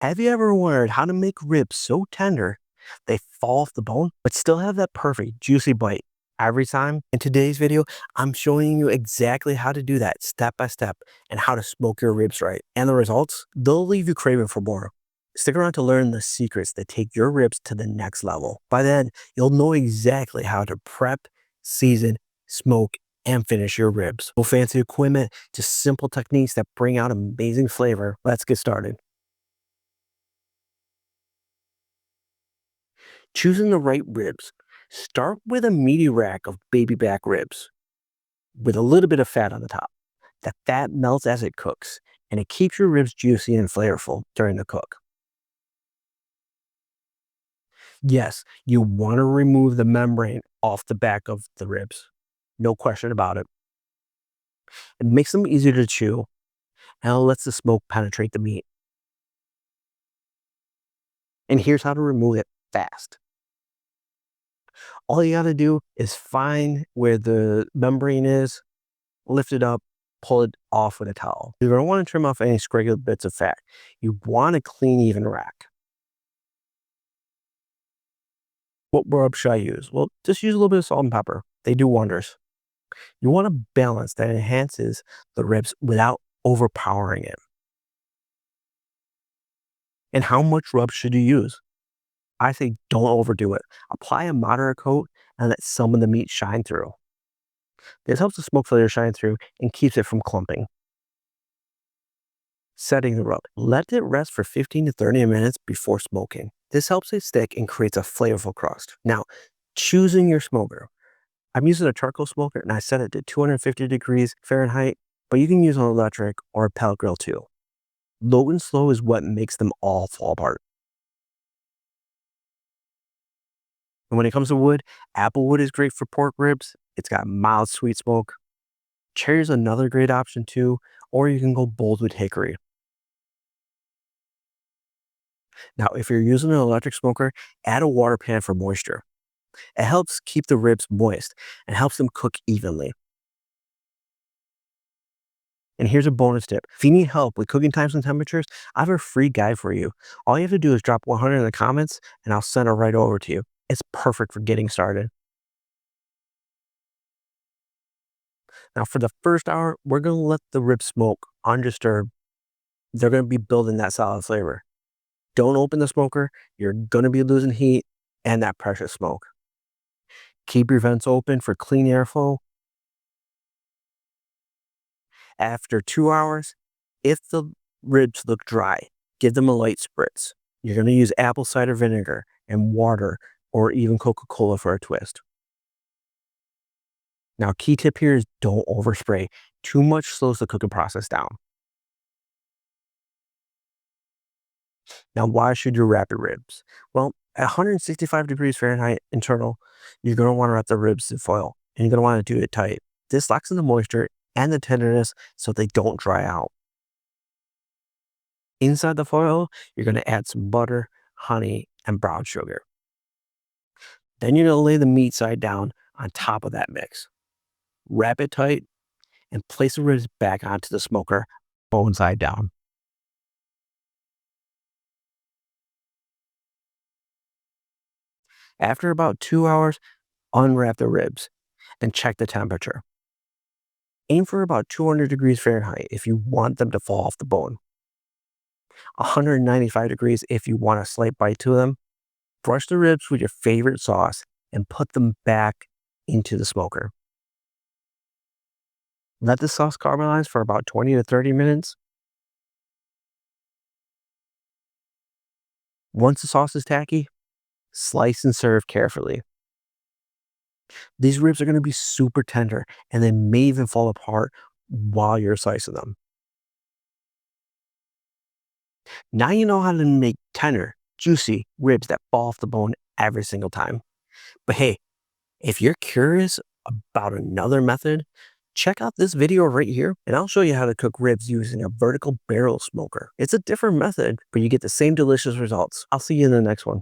Have you ever wondered how to make ribs so tender they fall off the bone, but still have that perfect juicy bite every time? In today's video, I'm showing you exactly how to do that step by step and how to smoke your ribs right. And the results, they'll leave you craving for more. Stick around to learn the secrets that take your ribs to the next level. By then, you'll know exactly how to prep, season, smoke, and finish your ribs. No fancy equipment, just simple techniques that bring out amazing flavor. Let's get started. Choosing the right ribs. Start with a meaty rack of baby back ribs with a little bit of fat on the top. The fat melts as it cooks, and it keeps your ribs juicy and flavorful during the cook. Yes, you want to remove the membrane off the back of the ribs. No question about it. It makes them easier to chew, and it lets the smoke penetrate the meat. And here's how to remove it fast. All you got to do is find where the membrane is, lift it up, pull it off with a towel. You're going to want to trim off any scraggly bits of fat. You want a clean, even rack. What rub should I use? Well, just use a little bit of salt and pepper. They do wonders. You want a balance that enhances the ribs without overpowering it. And how much rub should you use? I say don't overdo it. Apply a moderate coat and let some of the meat shine through. This helps the smoke flavor shine through and keeps it from clumping. Setting the rub. Let it rest for 15 to 30 minutes before smoking. This helps it stick and creates a flavorful crust. Now, choosing your smoker. I'm using a charcoal smoker and I set it to 250 degrees Fahrenheit, but you can use an electric or a pellet grill too. Low and slow is what makes them all fall apart. And when it comes to wood, apple wood is great for pork ribs. It's got mild sweet smoke. Cherry is another great option too, or you can go bold with hickory. Now, if you're using an electric smoker, add a water pan for moisture. It helps keep the ribs moist and helps them cook evenly. And here's a bonus tip. If you need help with cooking times and temperatures, I have a free guide for you. All you have to do is drop 100 in the comments and I'll send it right over to you. It's perfect for getting started. Now for the first hour, we're going to let the ribs smoke undisturbed. They're going to be building that solid flavor. Don't open the smoker. You're going to be losing heat and that precious smoke. Keep your vents open for clean airflow. After 2 hours, if the ribs look dry, give them a light spritz. You're going to use apple cider vinegar and water or even Coca-Cola for a twist. Now, key tip here is don't overspray. Too much slows the cooking process down. Now, why should you wrap your ribs? Well, at 165 degrees Fahrenheit internal, you're going to want to wrap the ribs in foil and you're going to want to do it tight. This locks in the moisture and the tenderness so they don't dry out. Inside the foil, you're going to add some butter, honey, and brown sugar. Then you're going to lay the meat side down on top of that mix. Wrap it tight and place the ribs back onto the smoker, bone side down. After about 2 hours, unwrap the ribs and check the temperature. Aim for about 200 degrees Fahrenheit if you want them to fall off the bone. 195 degrees if you want a slight bite to them. Brush the ribs with your favorite sauce and put them back into the smoker. Let the sauce caramelize for about 20 to 30 minutes. Once the sauce is tacky, slice and serve carefully. These ribs are going to be super tender and they may even fall apart while you're slicing them. Now you know how to make tender, juicy ribs that fall off the bone every single time. But hey, if you're curious about another method, check out this video right here and I'll show you how to cook ribs using a vertical barrel smoker. It's a different method, but you get the same delicious results. I'll see you in the next one.